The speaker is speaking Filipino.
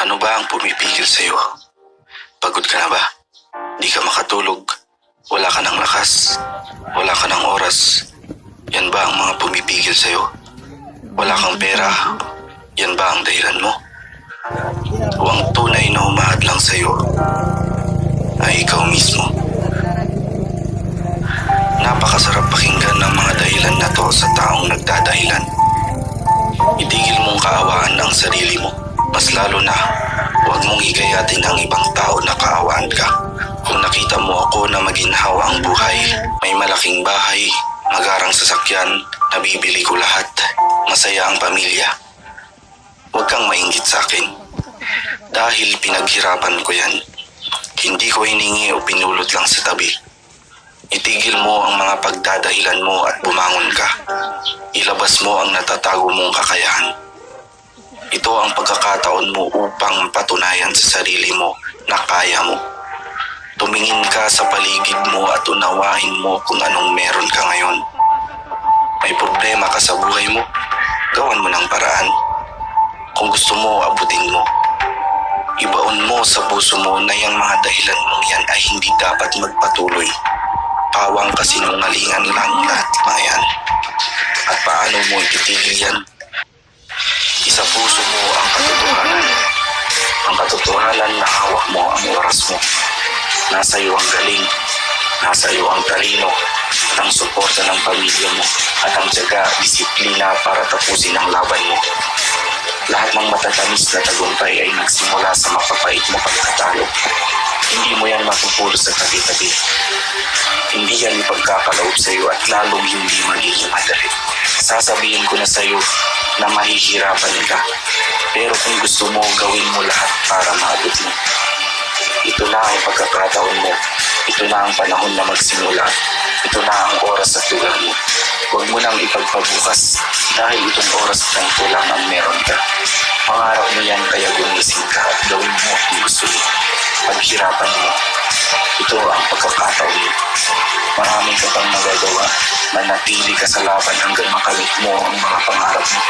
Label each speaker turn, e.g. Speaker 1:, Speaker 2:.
Speaker 1: Ano ba ang pumipigil sa'yo? Pagod ka na ba? Di ka makatulog? Wala ka ng lakas? Wala ka ng oras? Yan ba ang mga pumipigil sa'yo? Wala kang pera? Yan ba ang dahilan mo? O ang tunay na humahadlang sa'yo ay ikaw mismo? Napakasarap pakinggan ng mga dahilan na to sa taong nagdadahilan. Itigil mong kaawaan ang sarili mo. Mas lalo na, huwag mong higayatin ang ibang tao na kaawaan ka. Kung nakita mo ako na maginhawa ang buhay, may malaking bahay, magarang sasakyan, nabibili ko lahat, masaya ang pamilya. Huwag kang mainggit sa akin. Dahil pinaghirapan ko yan. Hindi ko hiningi o pinulot lang sa tabi. Itigil mo ang mga pagdadahilan mo at bumangon ka. Ilabas mo ang natatago mong kakayahan. Ito ang pagkakataon mo upang patunayan sa sarili mo na kaya mo. Tumingin ka sa paligid mo at unawain mo kung anong meron ka ngayon. May problema ka sa buhay mo, gawan mo ng paraan. Kung gusto mo, abutin mo. Ibaon mo sa puso mo na yung mga dahilan mong yan ay hindi dapat magpatuloy. Pawang kasinungalingan lang lahat mga yan. At paano mo ititigil yan? Isa puso mo ang katotohanan. Ang katotohanan na hawak mo ang oras mo. Nasa iyo ang galing, nasa iyo ang talino, at ang suporta ng pamilya mo, at ang tiyaga, disiplina para tapusin ang laban mo. Lahat ng matatamis na tagumpay ay nagsimula sa mapapait mo pagkatalo. Hindi mo yan mapupulot sa tabi-tabi. Hindi yan ipagkakaloob sa iyo at lalong hindi magiging madali. Sasabihin ko na sa iyo na mahihirapan ka. Pero kung gusto mo, gawin mo lahat para maabot mo. Ito na ang pagkakataon mo. Ito na ang panahon na magsimula. Ito na ang oras at lugar mo. Huwag mo nang ipagpabukas dahil itong oras na ito lang ang meron ka. Pangarap mo yan kaya gumising ka at gawin mo kung gusto mo. Paghirapan mo. Ito ang pagkakataon mo. Maraming ka pang magagawa. Manatili ka sa laban hanggang makamit mo ang mga pangarap mo.